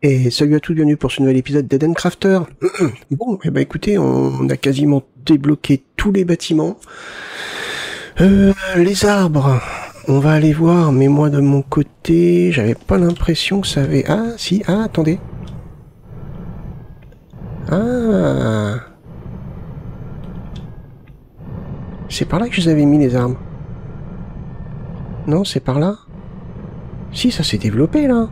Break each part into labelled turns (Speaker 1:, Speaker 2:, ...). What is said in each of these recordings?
Speaker 1: Et salut à tous, bienvenue pour ce nouvel épisode d'Eden Crafter. Bon, et bah écoutez, on a quasiment débloqué tous les bâtiments. Les arbres, on va aller voir, mais moi de mon côté, j'avais pas l'impression que ça avait... Ah, si, ah, attendez. Ah. C'est par là que je les avais mis, les arbres. Non, c'est par là. Si, ça s'est développé, là.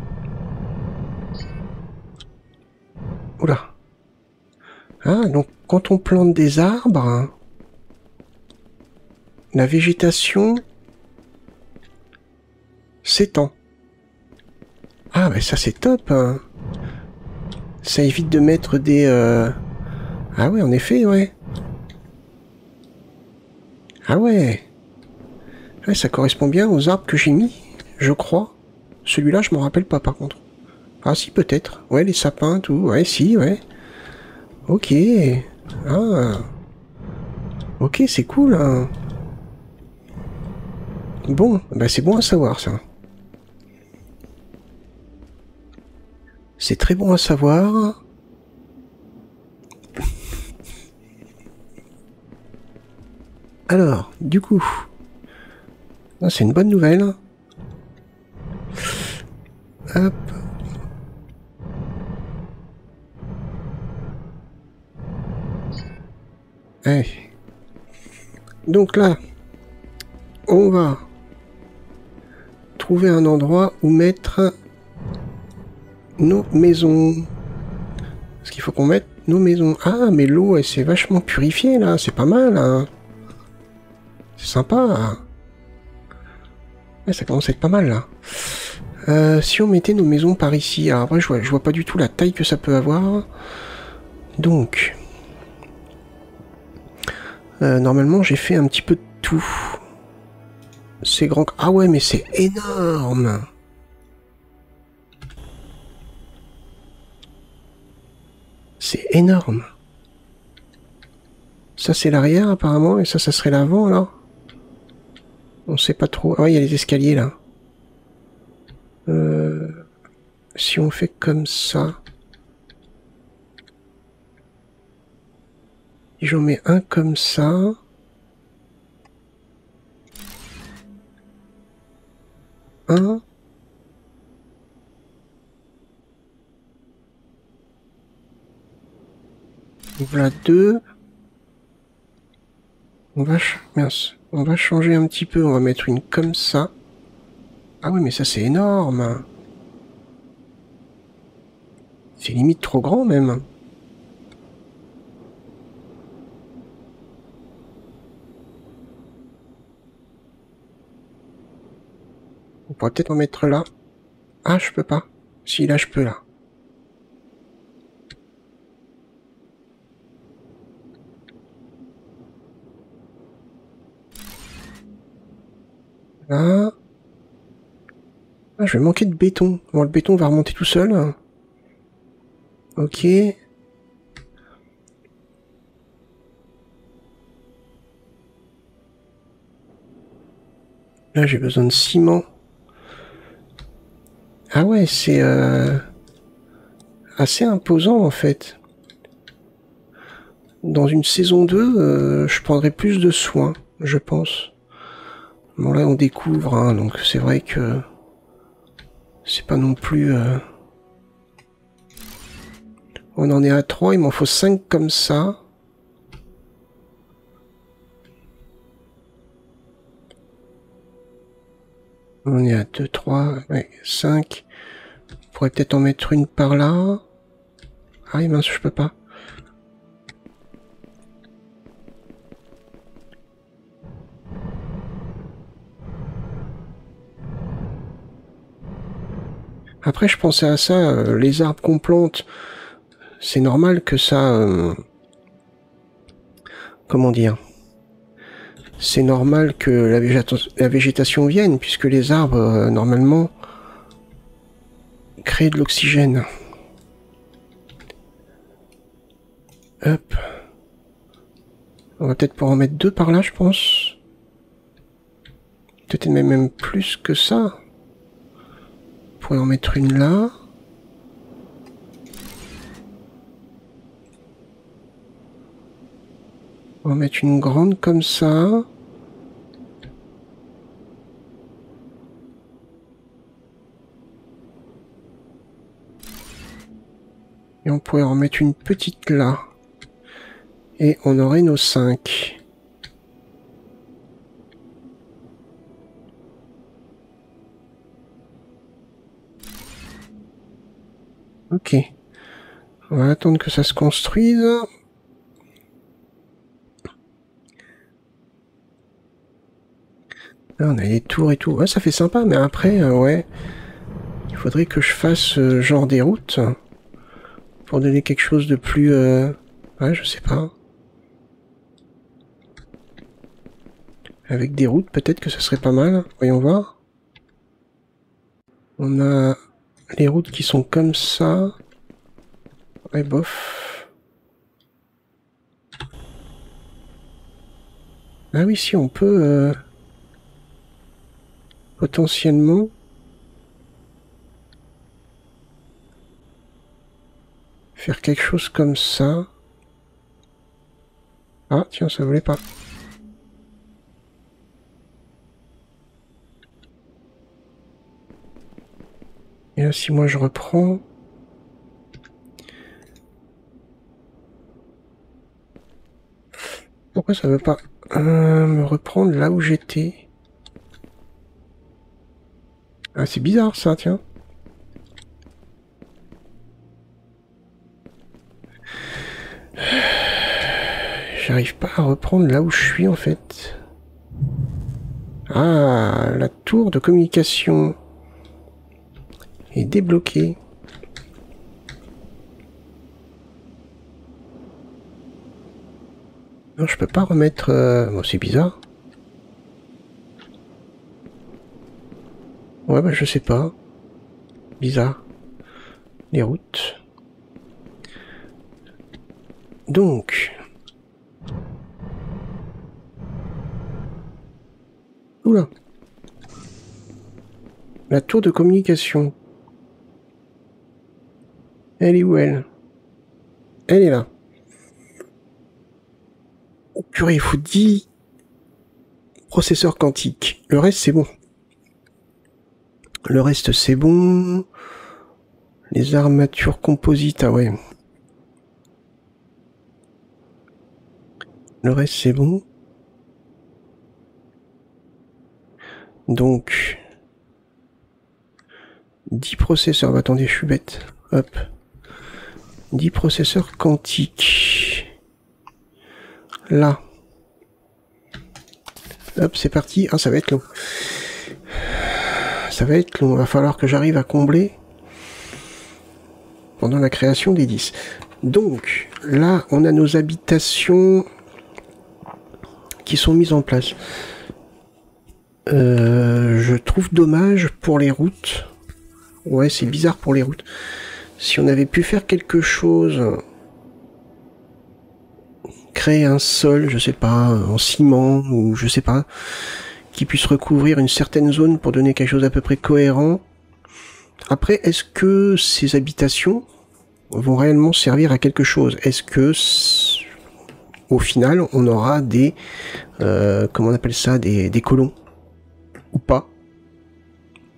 Speaker 1: Oula. Ah, donc quand on plante des arbres, la végétation s'étend. Ah, bah ça c'est top. Hein. Ça évite de mettre des... Ah ouais, en effet, ouais. Ah ouais. Ouais, ça correspond bien aux arbres que j'ai mis, je crois. Celui-là, je m'en rappelle pas, par contre. Ah si, peut-être. Ouais, les sapins, tout. Ouais, si, ouais. Ok. Ah. Ok, c'est cool. Hein. Bon, bah c'est bon à savoir, ça. C'est très bon à savoir. Alors, du coup... Ah, c'est une bonne nouvelle. Hop. Allez. Donc là, on va trouver un endroit où mettre nos maisons. Parce qu'il faut qu'on mette nos maisons. Ah, mais l'eau, elle s'est vachement purifiée, là. C'est pas mal, hein. C'est sympa. Hein. Ouais, ça commence à être pas mal, là. Si on mettait nos maisons par ici... Alors après, je vois pas du tout la taille que ça peut avoir. Donc... normalement, j'ai fait un petit peu de tout. C'est grand... Ah ouais, mais c'est énorme. C'est énorme. Ça, c'est l'arrière, apparemment, et ça serait l'avant, alors. On sait pas trop. Ah ouais, il y a les escaliers, là. Si on fait comme ça... Et j'en mets un comme ça... Un... Voilà deux... On va changer un petit peu, on va mettre une comme ça. Ah oui, mais ça c'est énorme. C'est limite trop grand même. On pourrait peut-être en mettre là. Ah, je peux pas. Si, là je peux, là. Là... Ah, je vais manquer de béton. Bon, le béton va remonter tout seul. Ok. Là, j'ai besoin de ciment. Ah ouais, c'est assez imposant, en fait. Dans une saison 2, je prendrai plus de soin, je pense. Bon, là, on découvre, hein, donc c'est vrai que... C'est pas non plus... On en est à 3, il m'en faut 5 comme ça. On est à 2, 3, ouais, 5. On pourrait peut-être en mettre une par là. Ah oui, mince, je peux pas. Après, je pensais à ça, les arbres qu'on plante, c'est normal que ça... comment dire? C'est normal que la végétation vienne, puisque les arbres, normalement, créent de l'oxygène. Hop. On va peut-être pouvoir en mettre 2 par là, je pense. Peut-être même plus que ça. On pourrait en mettre une là. On va mettre une grande comme ça. Et on pourrait en mettre une petite là. Et on aurait nos 5. Ok. On va attendre que ça se construise. Là, on a les tours et tout. Ouais, ça fait sympa, mais après, ouais. Il faudrait que je fasse genre des routes. Pour donner quelque chose de plus... Ouais, je sais pas. Avec des routes, peut-être que ça serait pas mal. Voyons voir. On a les routes qui sont comme ça. Ouais, bof. Ah oui, si, on peut... potentiellement... faire quelque chose comme ça. Ah, tiens, ça voulait pas. Et là, si moi je reprends... Pourquoi ça veut pas me reprendre là où j'étais? Ah, c'est bizarre ça, tiens. J'arrive pas à reprendre là où je suis en fait. Ah, la tour de communication est débloquée. Non, je peux pas remettre... Bon, c'est bizarre. Ouais, bah je sais pas. Bizarre. Les routes. Donc... Oula. La tour de communication. Elle est où, elle? Elle est là. Oh purée, il faut 10 processeurs quantiques. Le reste, c'est bon. Le reste, c'est bon. Les armatures composites, ah ouais. Le reste, c'est bon. Donc... 10 processeurs... Bah, attendez, je suis bête. Hop. 10 processeurs quantiques. Là. Hop, c'est parti. Ah, ça va être long. Ça va être long. Il va falloir que j'arrive à combler pendant la création des 10. Donc, là, on a nos habitations qui sont mises en place. Je trouve dommage pour les routes. Ouais, c'est bizarre pour les routes. Si on avait pu faire quelque chose... créer un sol, je sais pas, en ciment, ou je sais pas, qui puisse recouvrir une certaine zone pour donner quelque chose à peu près cohérent. Après, est-ce que ces habitations vont réellement servir à quelque chose? Est-ce que, au final, on aura des... comment on appelle ça? Des colons? Ou pas?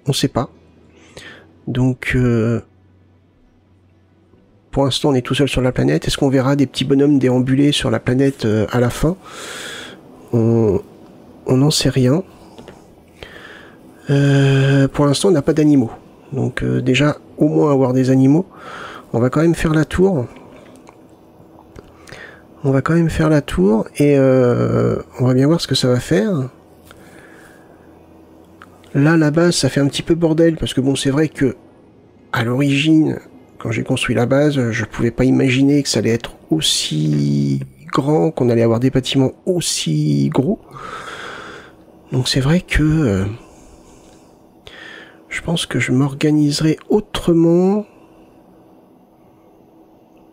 Speaker 1: On sait pas. Donc... pour l'instant, on est tout seul sur la planète. Est-ce qu'on verra des petits bonhommes déambuler sur la planète à la fin? On n'en sait rien. Pour l'instant, on n'a pas d'animaux. Donc déjà, au moins avoir des animaux. On va quand même faire la tour. On va quand même faire la tour et on va bien voir ce que ça va faire. Là, la base, ça fait un petit peu bordel parce que bon, c'est vrai que à l'origine... Quand j'ai construit la base, je pouvais pas imaginer que ça allait être aussi grand, qu'on allait avoir des bâtiments aussi gros. Donc c'est vrai que je pense que je m'organiserai autrement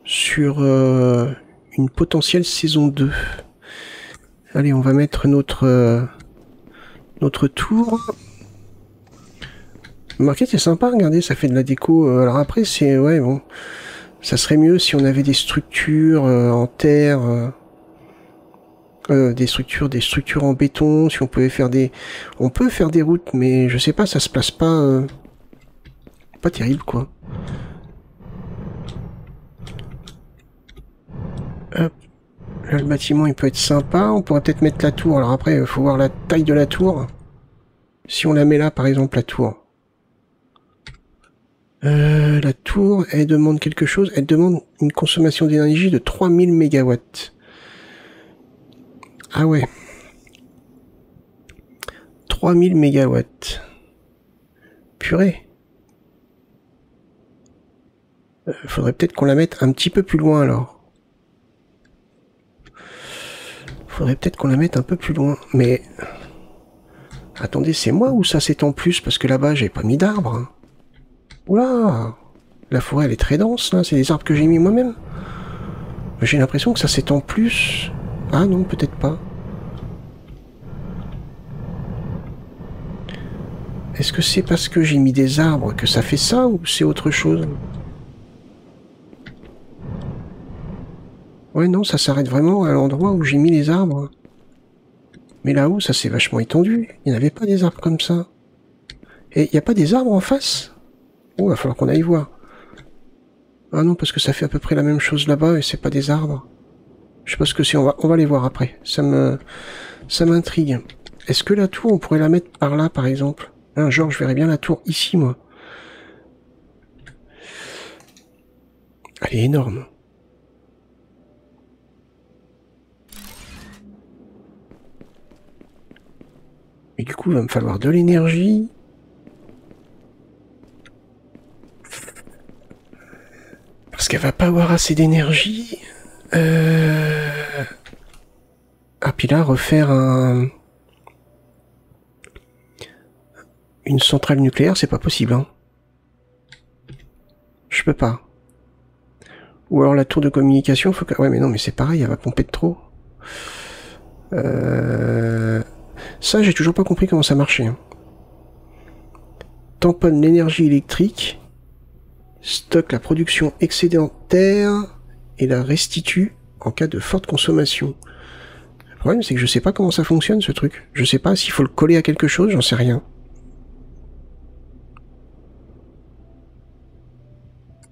Speaker 1: sur une potentielle saison 2. Allez, on va mettre notre tour. Remarquez, c'est sympa, regardez, ça fait de la déco. Alors après, c'est... Ouais, bon... Ça serait mieux si on avait des structures en terre. Des structures en béton, si on pouvait faire des... On peut faire des routes, mais je sais pas, ça se place pas... Pas terrible, quoi. Hop. Là, le bâtiment, il peut être sympa. On pourrait peut-être mettre la tour. Alors après, il faut voir la taille de la tour. Si on la met là, par exemple, la tour. La tour, elle demande quelque chose. Elle demande une consommation d'énergie de 3000 MW. Ah ouais. 3000 MW. Purée. Faudrait peut-être qu'on la mette un petit peu plus loin, alors. Faudrait peut-être qu'on la mette un peu plus loin. Mais... Attendez, c'est moi ou ça s'étend plus? Parce que là-bas, j'ai pas mis d'arbres. Hein. Oula! La forêt, elle est très dense, là. C'est des arbres que j'ai mis moi-même. J'ai l'impression que ça s'étend plus. Ah non, peut-être pas. Est-ce que c'est parce que j'ai mis des arbres que ça fait ça, ou c'est autre chose? Ouais, non, ça s'arrête vraiment à l'endroit où j'ai mis les arbres. Mais là-haut, ça s'est vachement étendu. Il n'y avait pas des arbres comme ça. Et il n'y a pas des arbres en face? Oh, il va falloir qu'on aille voir. Ah non, parce que ça fait à peu près la même chose là-bas et c'est pas des arbres. Je sais pas ce que c'est, on va les voir après. Ça m'intrigue. Est-ce que la tour, on pourrait la mettre par là, par exemple? Hein, genre, je verrais bien la tour ici, moi. Elle est énorme. Mais du coup, il va me falloir de l'énergie. Parce qu'elle va pas avoir assez d'énergie. Ah, puis là, refaire une centrale nucléaire, c'est pas possible, hein. Je peux pas. Ou alors la tour de communication, faut que... Ouais, mais non, mais c'est pareil, elle va pomper de trop. Ça, j'ai toujours pas compris comment ça marchait. Hein. Tamponne l'énergie électrique, stocke la production excédentaire et la restitue en cas de forte consommation. Le problème, c'est que je sais pas comment ça fonctionne, ce truc. Je sais pas s'il faut le coller à quelque chose, j'en sais rien.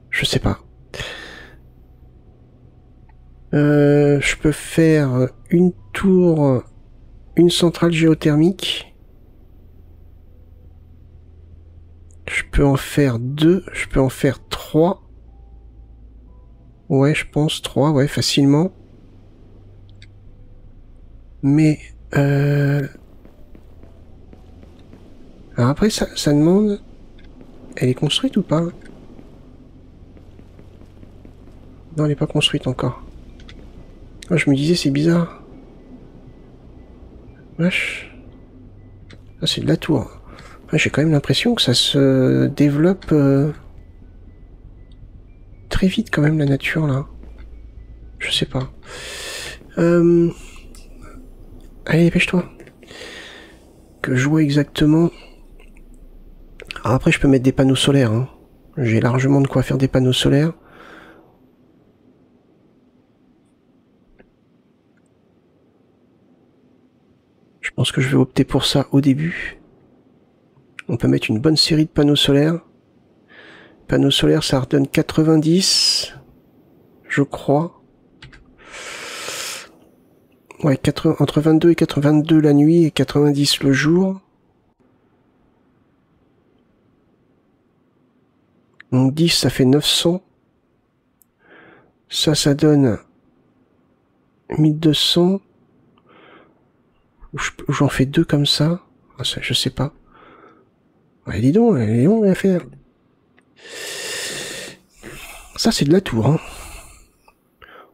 Speaker 1: Je sais pas. Je peux faire une tour, une centrale géothermique. Je peux en faire 2, je peux en faire 3. Ouais, je pense 3, ouais, facilement. Mais... Alors après, ça demande... Elle est construite ou pas? Non, elle n'est pas construite encore. Oh, je me disais, c'est bizarre. Wesh. Ah, c'est de la tour. Ah, j'ai quand même l'impression que ça se développe très vite quand même, la nature, là. Je sais pas. Allez, dépêche-toi. Que je vois exactement... Alors après, je peux mettre des panneaux solaires. Hein. J'ai largement de quoi faire des panneaux solaires. Je pense que je vais opter pour ça au début. On peut mettre une bonne série de panneaux solaires. Panneaux solaires, ça redonne 90, je crois. Ouais, entre 22 et 82 la nuit et 90 le jour. Donc 10, ça fait 900. Ça donne 1200. J'en fais 2 comme ça. Ah, ça, je sais pas. Ouais, dis donc, elle est longue à faire. Ça, c'est de la tour. Hein.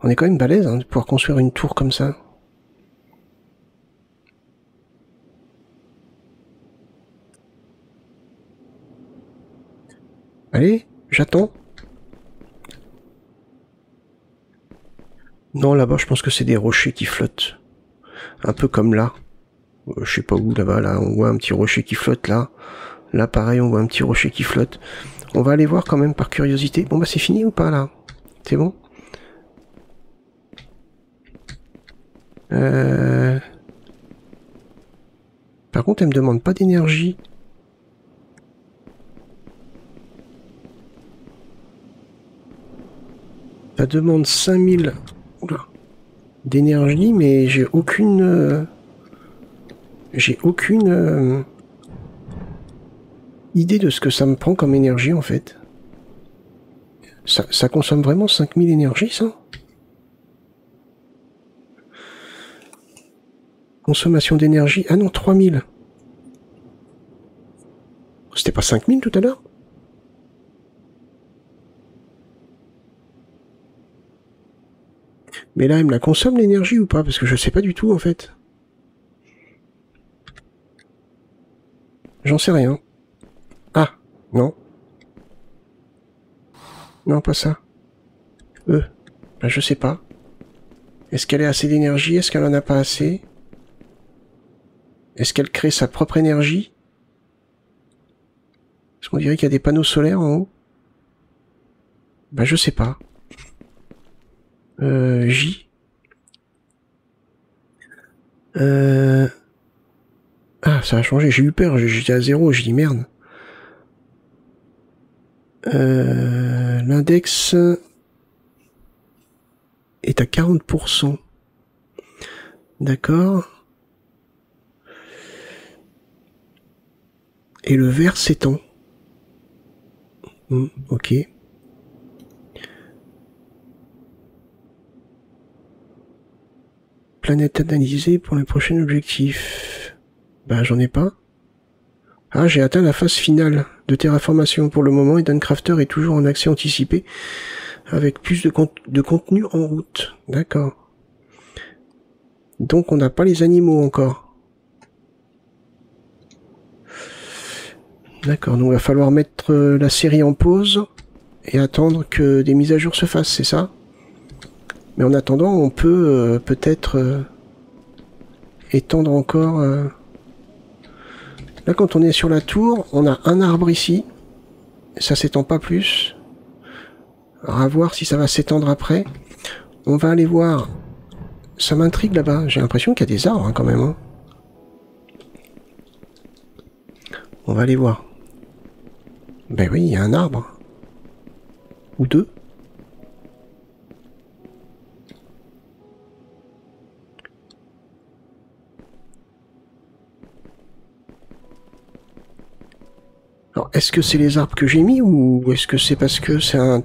Speaker 1: On est quand même balèze hein, de pouvoir construire une tour comme ça. Allez, j'attends. Non, là-bas, je pense que c'est des rochers qui flottent. Un peu comme là. Je sais pas où, là-bas, là, on voit un petit rocher qui flotte, là. Là, pareil, on voit un petit rocher qui flotte. On va aller voir quand même, par curiosité. Bon, bah, c'est fini ou pas, là? C'est bon? contre, elle me demande pas d'énergie. Ça demande 5000 d'énergie, mais j'ai aucune idée de ce que ça me prend comme énergie en fait. Ça consomme vraiment 5000 énergie, ça? Consommation d'énergie. Ah non, 3000. C'était pas 5000 tout à l'heure? Mais là, elle me la consomme l'énergie ou pas? Parce que je sais pas du tout en fait. J'en sais rien. Ah, non. Non, pas ça. Ben, je sais pas. Est-ce qu'elle a assez d'énergie? Est-ce qu'elle en a pas assez? Est-ce qu'elle crée sa propre énergie? Est-ce qu'on dirait qu'il y a des panneaux solaires en haut? Ben, je sais pas. J. Ah, ça a changé, j'ai eu peur, j'étais à 0, j'ai dit merde. L'index est à 40%. D'accord. Et le vert s'étend. Ok. Planète analysée pour le prochain objectif. Bah j'en ai pas. Ah, j'ai atteint la phase finale de terraformation pour le moment et Duncrafter est toujours en accès anticipé avec plus de contenu en route. D'accord. Donc on n'a pas les animaux encore. D'accord, donc il va falloir mettre la série en pause et attendre que des mises à jour se fassent, c'est ça? Mais en attendant, on peut peut-être étendre encore... Là, quand on est sur la tour, on a un arbre ici. Ça s'étend pas plus. Alors, à voir si ça va s'étendre après. On va aller voir. Ça m'intrigue là-bas. J'ai l'impression qu'il y a des arbres quand même. On va aller voir. Ben oui, il y a un arbre. Ou deux. Alors, est-ce que c'est les arbres que j'ai mis ou est-ce que c'est parce que c'est un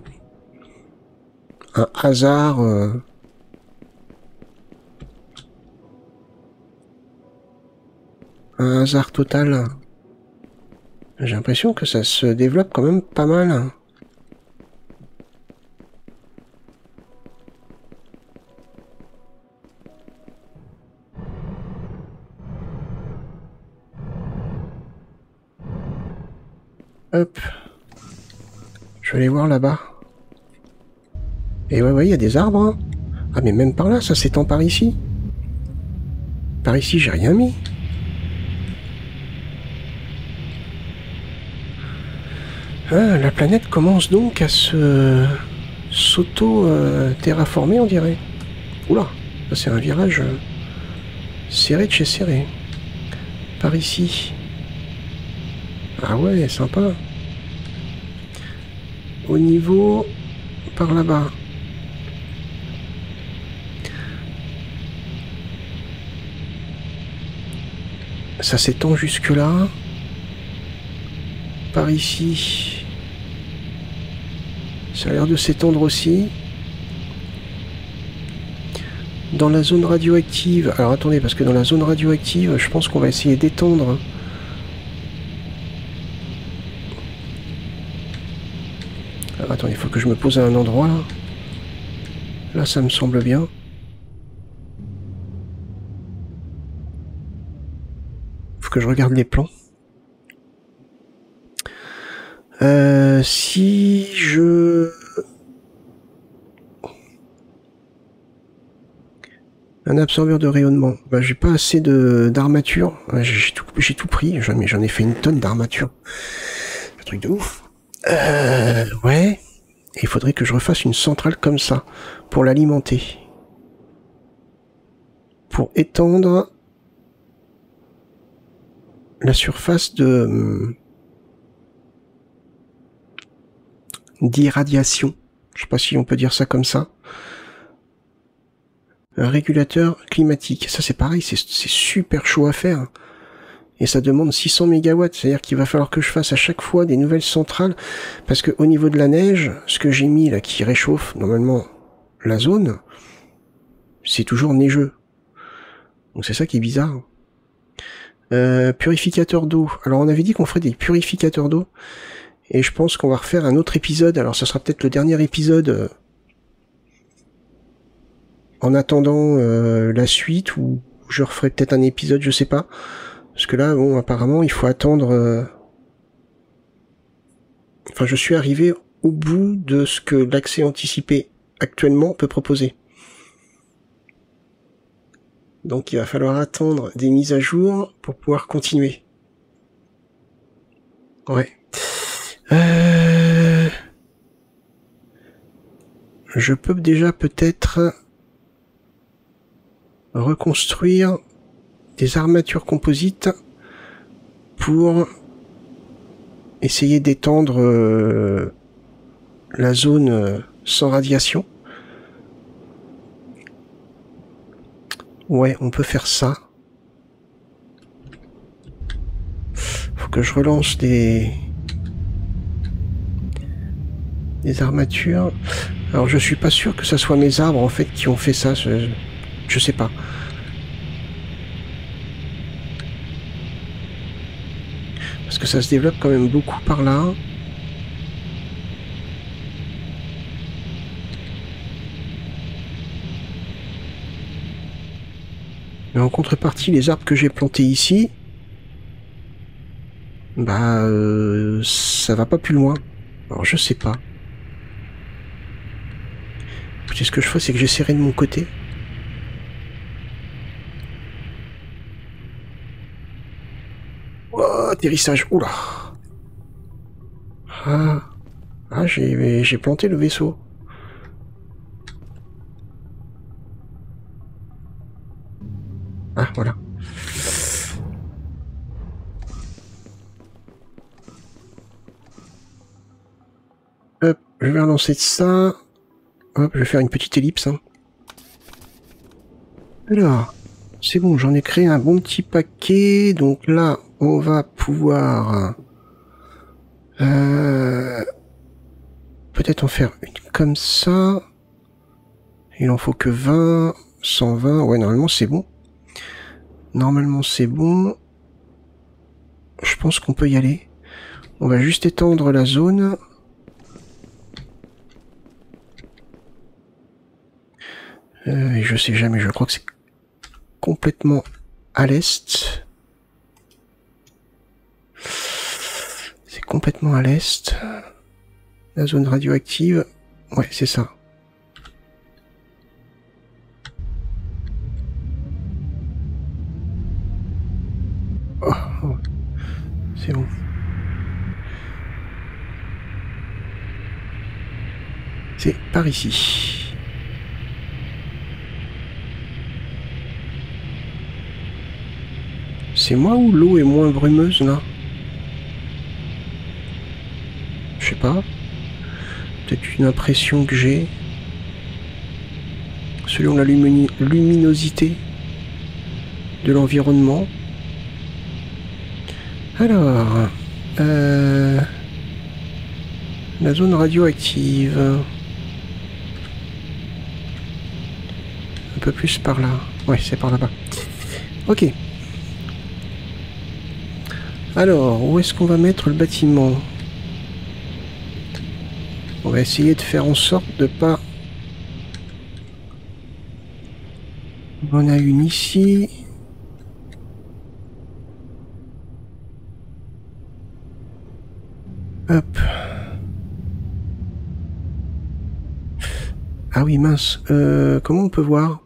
Speaker 1: hasard un hasard total? J'ai l'impression que ça se développe quand même pas mal. Hop. Je vais aller voir là-bas. Et ouais, il y a des arbres. Hein. Ah, mais même par là, ça s'étend par ici. Par ici, j'ai rien mis. Ah, la planète commence donc à s'auto-terraformer, on dirait. Oula, ça c'est un virage serré de chez serré. Par ici. Ah ouais, sympa. Au niveau... par là-bas. Ça s'étend jusque là. Par ici. Ça a l'air de s'étendre aussi. Dans la zone radioactive... Alors attendez, parce que dans la zone radioactive, je pense qu'on va essayer d'étendre... Alors attendez, il faut que je me pose à un endroit là. Là, ça me semble bien. Faut que je regarde les plans. Si je... Un absorbeur de rayonnement. Bah, j'ai pas assez d'armature. J'ai tout pris. J'en ai fait une tonne d'armature. Un truc de ouf. Ouais. Et il faudrait que je refasse une centrale comme ça. Pour l'alimenter. Pour étendre... la surface de d'irradiation. Je sais pas si on peut dire ça comme ça. Un régulateur climatique. Ça c'est pareil, c'est super chaud à faire. Et ça demande 600 mégawatts. C'est-à-dire qu'il va falloir que je fasse à chaque fois des nouvelles centrales. Parce que au niveau de la neige, ce que j'ai mis là qui réchauffe normalement la zone, c'est toujours neigeux. Donc c'est ça qui est bizarre. Purificateur d'eau. Alors on avait dit qu'on ferait des purificateurs d'eau. Et je pense qu'on va refaire un autre épisode. Alors ça sera peut-être le dernier épisode en attendant la suite, ou je referai peut-être un épisode, je sais pas. Parce que là, bon, apparemment, il faut attendre... Enfin, je suis arrivé au bout de ce que l'accès anticipé actuellement peut proposer. Donc il va falloir attendre des mises à jour pour pouvoir continuer. Ouais. Je peux déjà peut-être reconstruire des armatures composites pour essayer d'étendre la zone sans radiation. Ouais, on peut faire ça. Faut que je relance des armatures. Alors je suis pas sûr que ça soit mes arbres en fait qui ont fait ça, je sais pas. Parce que ça se développe quand même beaucoup par là. Mais en contrepartie, les arbres que j'ai plantés ici, bah ça va pas plus loin. Alors je sais pas. Écoutez, ce que je fais, c'est que j'essaierai de mon côté. Oh, atterrissage, oula. Ah, j'ai planté le vaisseau. Ah, voilà. Hop, je vais relancer ça. Hop, je vais faire une petite ellipse. Hein. Alors, c'est bon, j'en ai créé un bon petit paquet. Donc là, on va pouvoir... peut-être en faire une comme ça. Il en faut que 20, 120. Ouais, normalement, c'est bon. Normalement, c'est bon. Je pense qu'on peut y aller. On va juste étendre la zone. Et je sais jamais, je crois que c'est complètement à l'est. C'est complètement à l'est. La zone radioactive. Ouais, c'est ça. Oh. C'est bon. C'est par ici. C'est moi ou l'eau est moins brumeuse là? Je sais pas. Peut-être une impression que j'ai. Selon la luminosité de l'environnement. Alors... la zone radioactive. Un peu plus par là. Ouais, c'est par là-bas. Ok. Alors, où est-ce qu'on va mettre le bâtiment? On va essayer de faire en sorte de pas... On a une ici. Hop. Ah oui, mince. Comment on peut voir?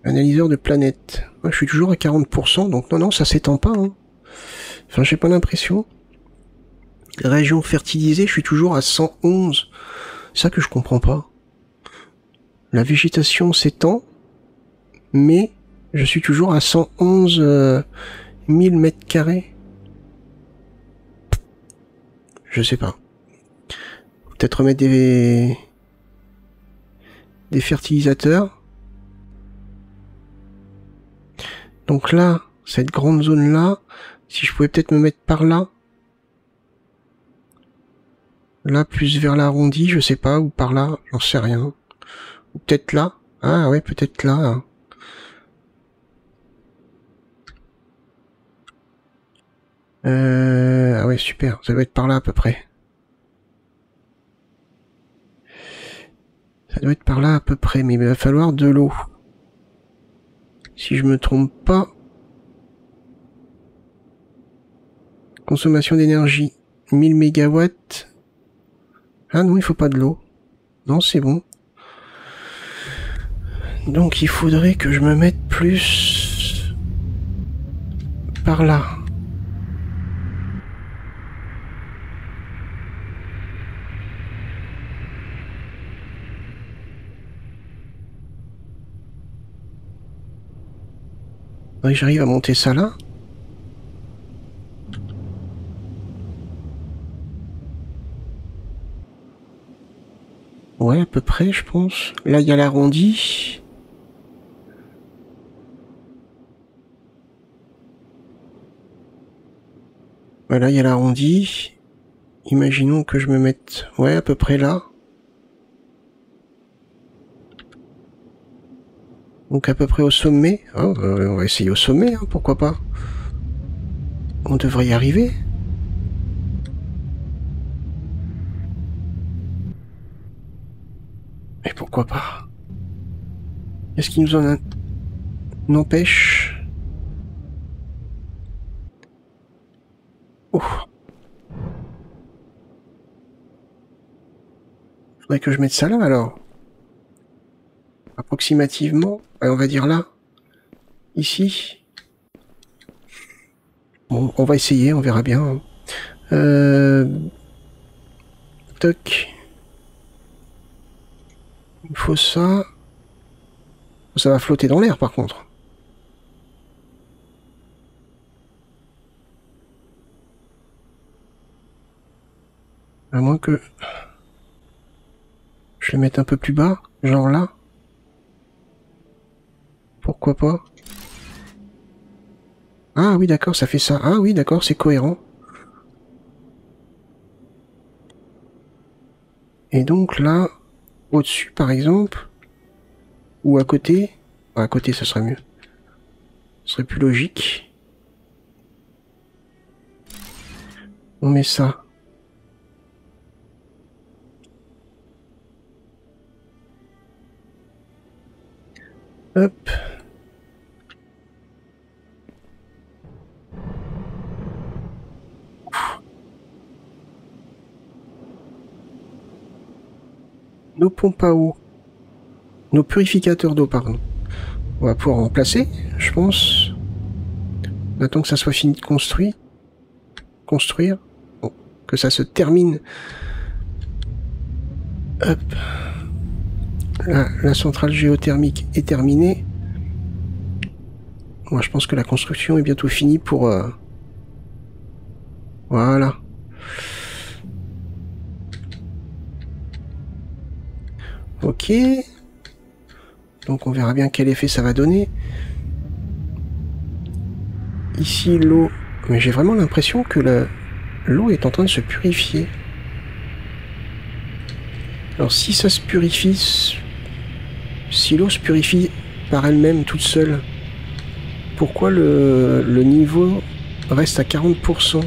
Speaker 1: Analyseur de planète. Moi, je suis toujours à 40%, donc non, ça s'étend pas. Hein. Enfin, j'ai pas l'impression. Région fertilisée, je suis toujours à 111. C'est ça que je comprends pas. La végétation s'étend, mais je suis toujours à 111 000 mètres carrés. Je sais pas. Peut-être remettre des fertilisateurs. Donc là, cette grande zone là, si je pouvais peut-être me mettre par là. Là, plus vers l'arrondi, je sais pas, ou par là, j'en sais rien. Ou peut-être là. Ah ouais, peut-être là. Ah ouais, super, ça doit être par là à peu près. Ça doit être par là à peu près, mais il va falloir de l'eau. Si je me trompe pas. Consommation d'énergie, 1000 mégawatts. Ah non, il faut pas de l'eau. Non, c'est bon. Donc il faudrait que je me mette plus par là. Oui, j'arrive à monter ça là. Ouais, à peu près, je pense. Là, il y a l'arrondi. Voilà, il y a l'arrondi. Imaginons que je me mette... Ouais, à peu près là. Donc à peu près au sommet. Oh, on va essayer au sommet, hein, pourquoi pas. On devrait y arriver. Et pourquoi pas. Est-ce qu'il nous en empêche? Oh. Faudrait que je mette ça là alors. Approximativement. Ouais, on va dire là. Ici. Bon, on va essayer, on verra bien. Toc. Il faut ça. Ça va flotter dans l'air par contre. À moins que je le mette un peu plus bas, genre là. Pourquoi pas? Ah oui d'accord, ça fait ça. Ah oui d'accord, c'est cohérent. Et donc là, au-dessus par exemple, ou à côté. À côté ça serait mieux. Ce serait plus logique. On met ça. Hop. Nos pompes à eau. Nos purificateurs d'eau, pardon. On va pouvoir en placer, je pense. On attend que ça soit fini de construire. Bon, que ça se termine. Hop. Là, la centrale géothermique est terminée. Moi, je pense que la construction est bientôt finie pour... Voilà. Ok. Donc on verra bien quel effet ça va donner. Ici, l'eau... Mais j'ai vraiment l'impression que l'eau est en train de se purifier. Alors si ça se purifie... Si l'eau se purifie par elle-même toute seule, pourquoi le niveau reste à 40%?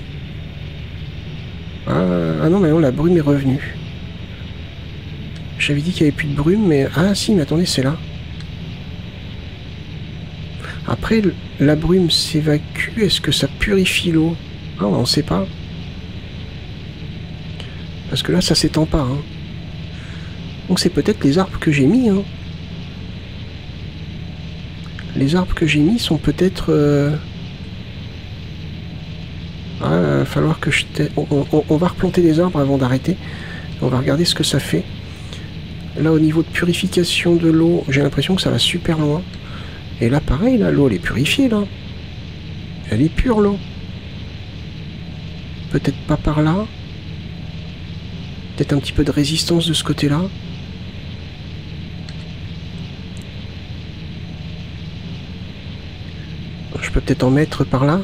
Speaker 1: Ah non, mais non, la brume est revenue. J'avais dit qu'il n'y avait plus de brume, mais... Ah si, mais attendez, c'est là. Après, la brume s'évacue, est-ce que ça purifie l'eau? Ah, on ne sait pas. Parce que là, ça s'étend pas. Hein. Donc c'est peut-être les arbres que j'ai mis. Hein. Les arbres que j'ai mis sont peut-être... Ah, il va falloir que je... On va replanter des arbres avant d'arrêter. On va regarder ce que ça fait. Là, au niveau de purification de l'eau, j'ai l'impression que ça va super loin. Et là, pareil, là, l'eau, elle est purifiée, là. Elle est pure, l'eau. Peut-être pas par là. Peut-être un petit peu de résistance de ce côté-là. Je peux peut-être en mettre par là.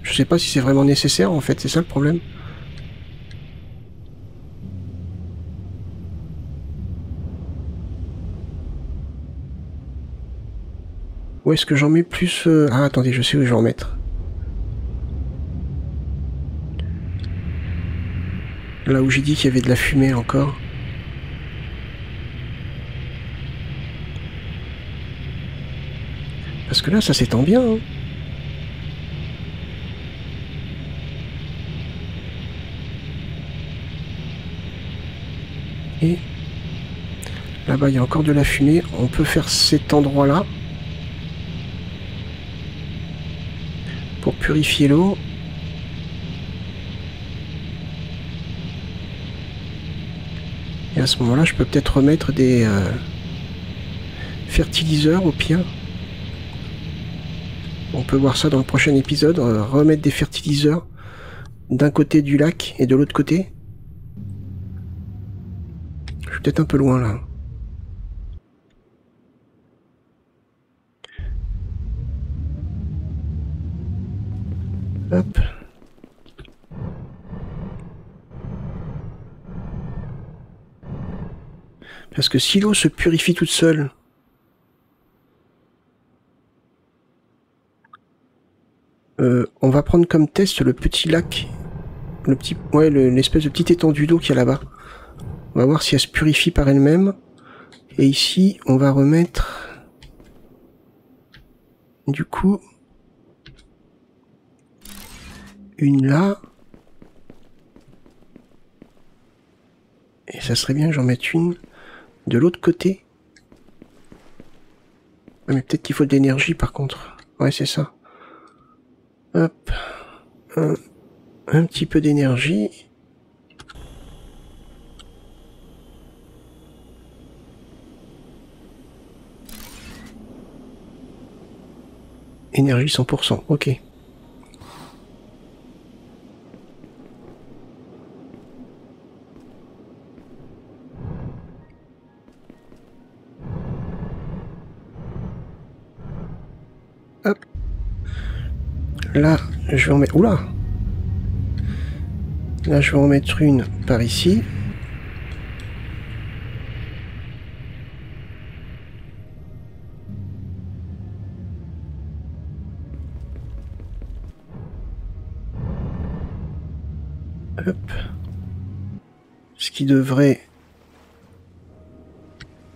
Speaker 1: Je sais pas si c'est vraiment nécessaire, en fait. C'est ça le problème. Où est-ce que j'en mets plus Ah, attendez, je sais où je vais en mettre. Là où j'ai dit qu'il y avait de la fumée encore. Parce que là, ça s'étend bien. Hein. Et là-bas, il y a encore de la fumée. On peut faire cet endroit-là. Pour purifier l'eau. Et à ce moment-là, je peux peut-être remettre des fertiliseurs au pire. On peut voir ça dans le prochain épisode. Remettre des fertiliseurs d'un côté du lac et de l'autre côté. Je suis peut-être un peu loin là. Hop. Parce que si l'eau se purifie toute seule, on va prendre comme test le petit lac, le petit, ouais, l'espèce de petite étendue d'eau qu'il y a là-bas. On va voir si elle se purifie par elle-même. Et ici, on va remettre, du coup, une là. Et ça serait bien que j'en mette une de l'autre côté. Ouais, mais peut-être qu'il faut de l'énergie par contre. Ouais, c'est ça. Hop. Un petit peu d'énergie. Énergie 100%, ok. Hop. Là, je vais en mettre... Oula! Là, je vais en mettre une par ici. Hop. Ce qui devrait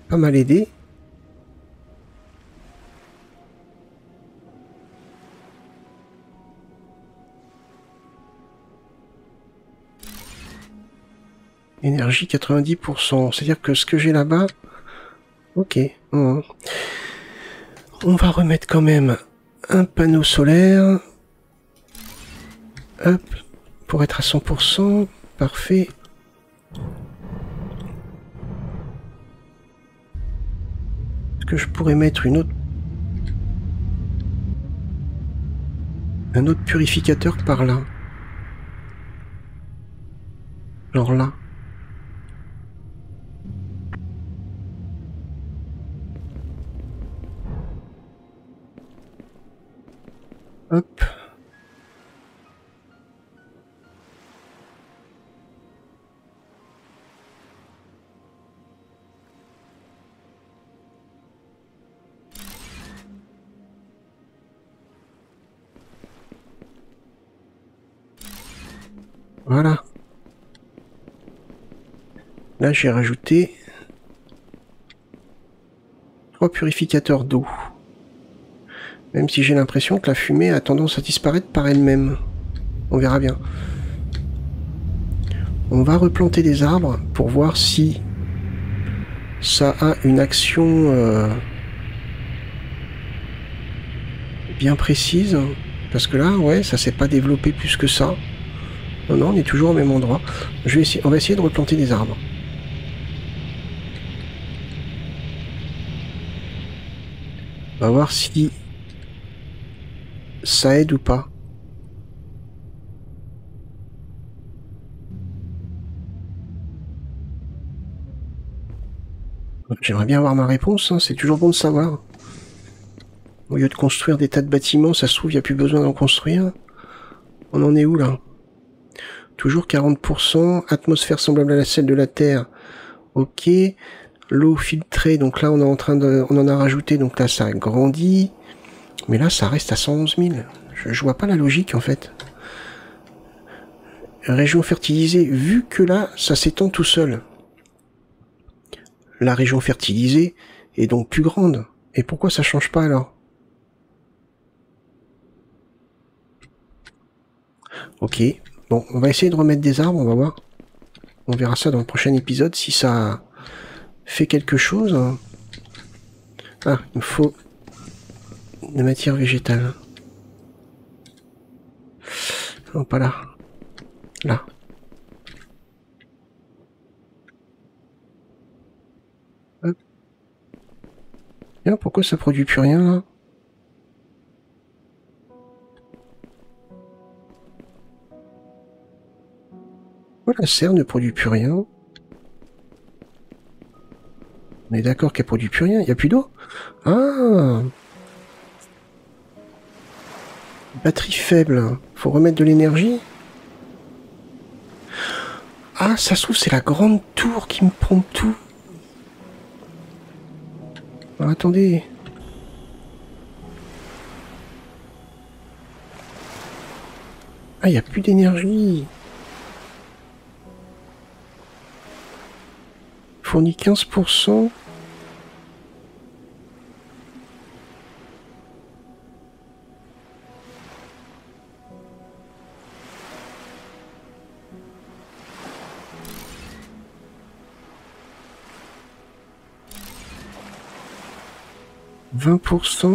Speaker 1: pas mal aider. Énergie 90%. C'est-à-dire que ce que j'ai là-bas... Ok. On va remettre quand même un panneau solaire. Hop. Pour être à 100%. Parfait. Est-ce que je pourrais mettre une autre... un autre purificateur par là? Genre là. Hop. Voilà. Là, j'ai rajouté 3 purificateurs d'eau. Même si j'ai l'impression que la fumée a tendance à disparaître par elle-même. On verra bien. On va replanter des arbres pour voir si ça a une action bien précise. Parce que là, ouais, ça s'est pas développé plus que ça. Non, non, on est toujours au même endroit. On va essayer de replanter des arbres. On va voir si ça aide ou pas. J'aimerais bien avoir ma réponse, hein, c'est toujours bon de savoir. Au lieu de construire des tas de bâtiments, ça se trouve, il n'y a plus besoin d'en construire. On en est où, là? Toujours 40%, atmosphère semblable à la celle de la Terre. Ok. L'eau filtrée, donc là, on en a rajouté, donc là, ça a grandi. Mais là, ça reste à 111 000. Je vois pas la logique, en fait. Région fertilisée, vu que là, ça s'étend tout seul. La région fertilisée est donc plus grande. Et pourquoi ça change pas, alors? Ok. Bon, on va essayer de remettre des arbres, on va voir. On verra ça dans le prochain épisode, si ça fait quelque chose. Ah, il me faut de matière végétale. Non, pas là. Là. Hop. Tiens, pourquoi ça produit plus rien, là? Pourquoi la serre ne produit plus rien? On est d'accord qu'elle produit plus rien, il n'y a plus d'eau? Ah! Batterie faible, faut remettre de l'énergie? Ah, ça se trouve, c'est la grande tour qui me pompe tout. Alors, attendez. Ah, il n'y a plus d'énergie. Fournit 15%. « 20%. »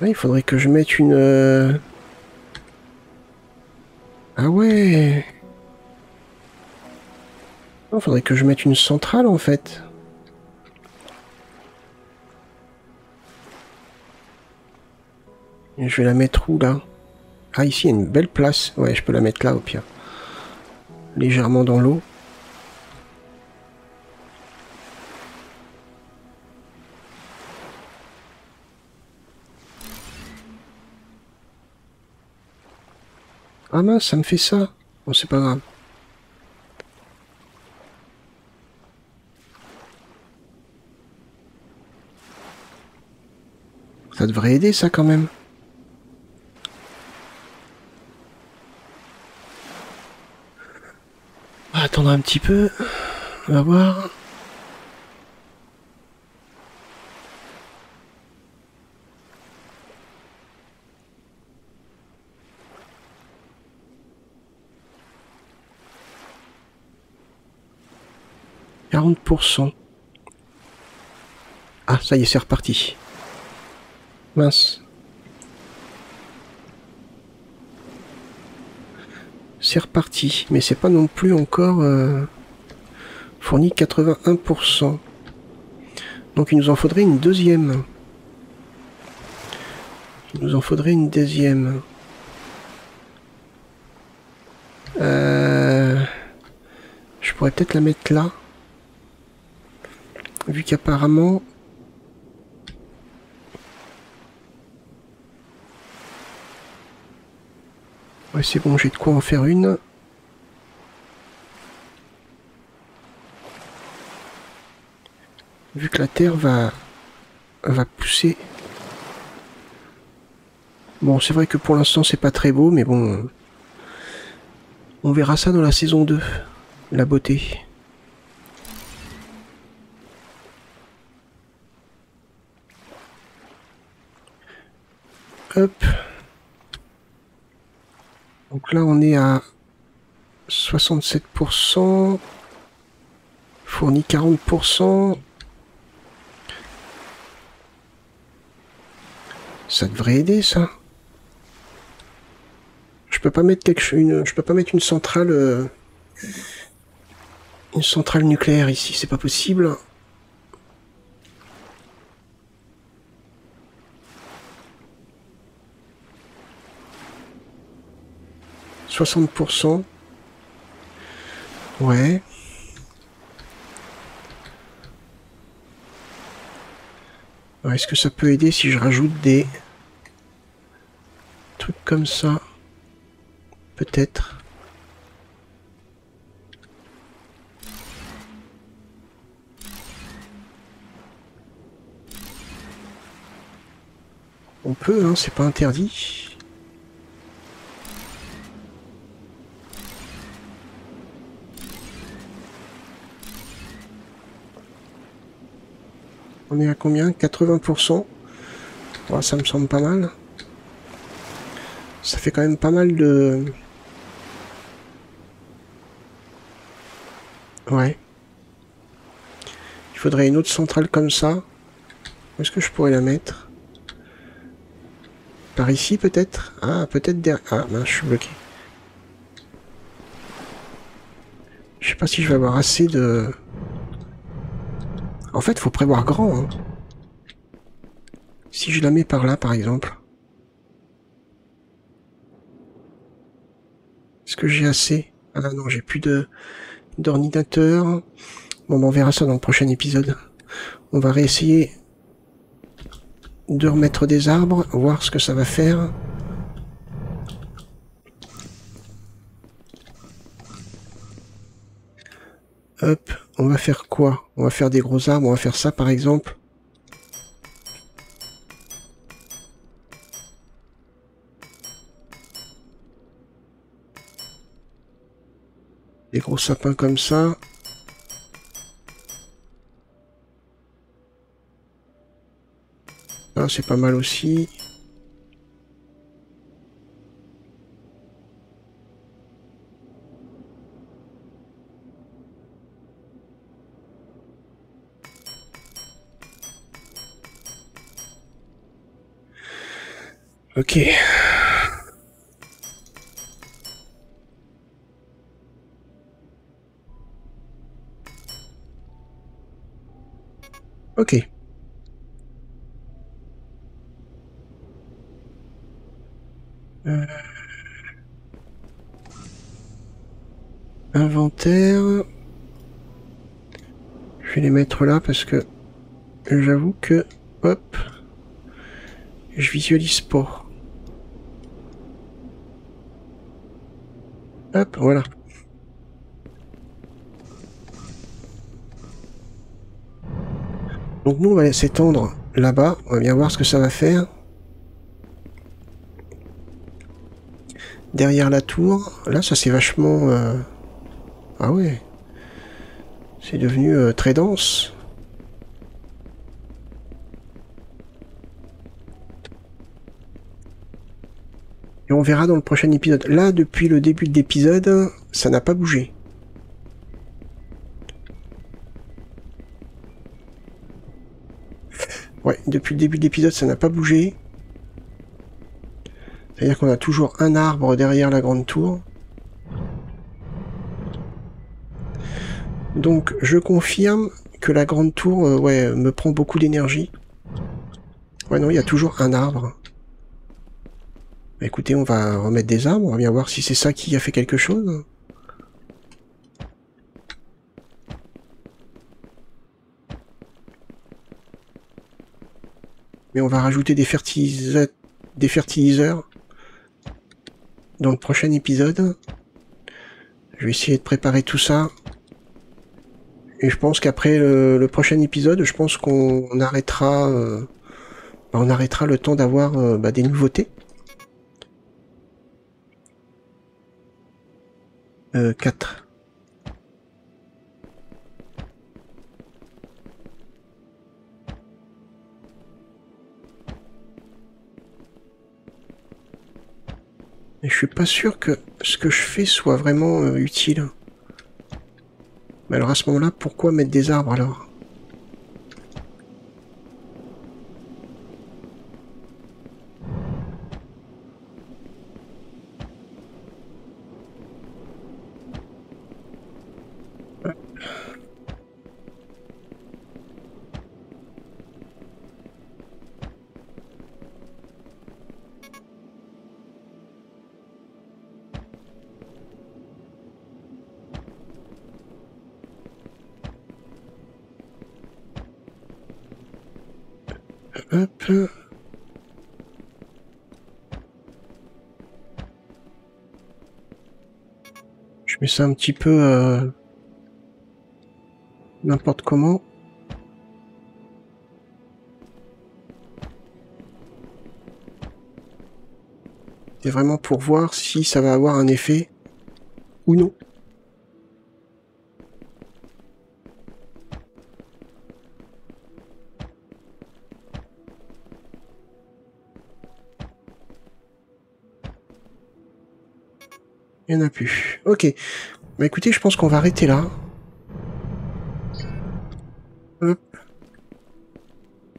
Speaker 1: Ouais, il faudrait que je mette une... Ah ouais. Il faudrait que je mette une centrale, en fait. Et je vais la mettre où, là? Ah, ici, il y a une belle place. Ouais, je peux la mettre là, au pire. Légèrement dans l'eau. Ah mince, ça me fait ça. Bon, c'est pas grave. Ça devrait aider, ça, quand même. On va attendre un petit peu. On va voir. « 40%. » Ah, ça y est, c'est reparti. Mince. C'est reparti, mais c'est pas non plus encore fourni 81%. Donc il nous en faudrait une deuxième. Il nous en faudrait une deuxième. Je pourrais peut-être la mettre là. Vu qu'apparemment... Ouais, c'est bon, j'ai de quoi en faire une. Vu que la terre va pousser. Bon, c'est vrai que pour l'instant, c'est pas très beau, mais bon... On verra ça dans la saison 2. La beauté. Hop. Donc là, on est à 67%. Fourni 40%. Ça devrait aider, ça. Je peux pas mettre je peux pas mettre une centrale Une centrale nucléaire ici, c'est pas possible. « 60%. Ouais. Est-ce que ça peut aider si je rajoute des trucs comme ça? Peut-être. On peut, hein, c'est pas interdit. On est à combien? 80%. Oh, ça me semble pas mal. Ça fait quand même pas mal de... Ouais. Il faudrait une autre centrale comme ça. Où est-ce que je pourrais la mettre? Par ici peut-être? Ah, peut-être derrière... Ah, mince, je suis bloqué. Je sais pas si je vais avoir assez de... En fait, faut prévoir grand, hein. Si je la mets par là, par exemple. Est-ce que j'ai assez? Ah non, j'ai plus d'ordinateur. Bon, on verra ça dans le prochain épisode. On va réessayer de remettre des arbres, voir ce que ça va faire. Hop, on va faire quoi? On va faire des gros arbres, on va faire ça par exemple. Des gros sapins comme ça. Ah, c'est pas mal aussi. Ok. Ok. Inventaire. Je vais les mettre là parce que j'avoue que... Hop. Je visualise pas. Hop, voilà. Donc nous, on va s'étendre là-bas. On va bien voir ce que ça va faire. Derrière la tour. Là, ça c'est vachement... Ah ouais. C'est devenu très dense. Et on verra dans le prochain épisode. Là, depuis le début de l'épisode, ça n'a pas bougé. Ouais, depuis le début de l'épisode, ça n'a pas bougé. C'est-à-dire qu'on a toujours un arbre derrière la grande tour. Donc, je confirme que la grande tour, ouais, me prend beaucoup d'énergie. Ouais, non, il y a toujours un arbre. Bah, écoutez, on va remettre des arbres, on va bien voir si c'est ça qui a fait quelque chose. Mais on va rajouter des fertiliseurs dans le prochain épisode. Je vais essayer de préparer tout ça. Et je pense qu'après le prochain épisode, je pense qu'on arrêtera, on arrêtera le temps d'avoir des nouveautés. 4. Et je suis pas sûr que ce que je fais soit vraiment utile. Mais alors à ce moment-là, pourquoi mettre des arbres alors? Hop. Je mets ça un petit peu n'importe comment. C'est vraiment pour voir si ça va avoir un effet ou non. Il n'y en a plus. Ok. Bah écoutez, je pense qu'on va arrêter là. Hop.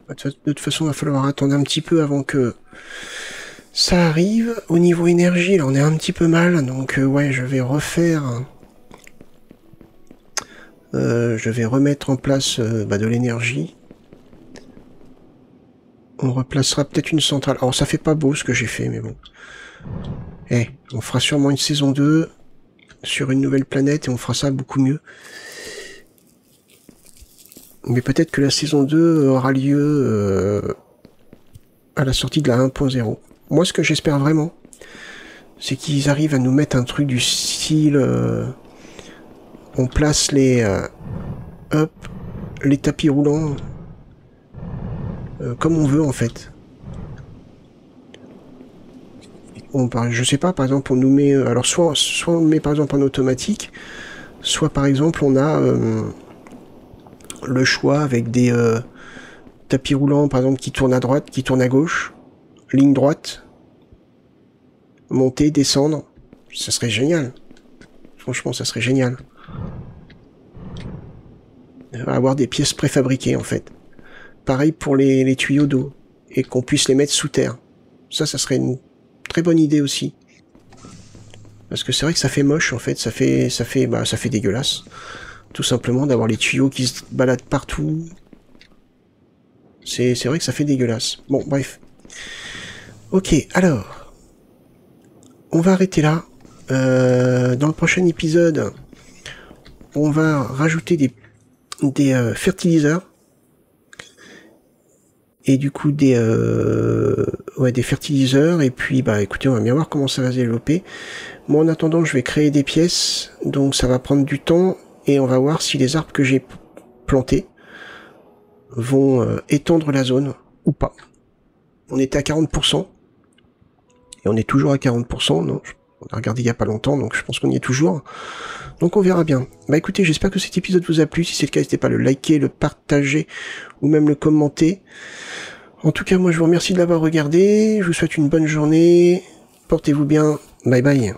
Speaker 1: De toute façon, il va falloir attendre un petit peu avant que ça arrive. Au niveau énergie, là, on est un petit peu mal. Donc, ouais, je vais refaire... je vais remettre en place de l'énergie. On replacera peut-être une centrale. Alors, ça fait pas beau ce que j'ai fait, mais bon. Eh, on fera sûrement une saison 2 sur une nouvelle planète et on fera ça beaucoup mieux. Mais peut-être que la saison 2 aura lieu à la sortie de la 1.0. Moi, ce que j'espère vraiment, c'est qu'ils arrivent à nous mettre un truc du style... on place les... hop, les tapis roulants comme on veut, en fait. Je sais pas, par exemple, on nous met... alors, soit on met, par exemple, en automatique, soit, par exemple, on a le choix avec des tapis roulants, par exemple, qui tournent à droite, qui tournent à gauche, ligne droite, monter, descendre. Ça serait génial. Franchement, ça serait génial. Avoir des pièces préfabriquées, en fait. Pareil pour les tuyaux d'eau, et qu'on puisse les mettre sous terre. Ça serait une très bonne idée aussi. Parce que c'est vrai que ça fait moche, en fait. Ça fait dégueulasse. Tout simplement d'avoir les tuyaux qui se baladent partout. C'est vrai que ça fait dégueulasse. Bon, bref. Ok, alors. On va arrêter là. Dans le prochain épisode, on va rajouter des fertiliseurs. Et du coup des fertiliseurs, et puis bah écoutez, on va bien voir comment ça va se développer. Moi en attendant, je vais créer des pièces, donc ça va prendre du temps, et on va voir si les arbres que j'ai plantés vont étendre la zone ou pas. On était à 40%, et on est toujours à 40%, non, on a regardé il y a pas longtemps, donc je pense qu'on y est toujours. Donc on verra bien. Bah écoutez, j'espère que cet épisode vous a plu. Si c'est le cas, n'hésitez pas à le liker, le partager, ou même le commenter. En tout cas, moi je vous remercie de l'avoir regardé. Je vous souhaite une bonne journée. Portez-vous bien. Bye bye.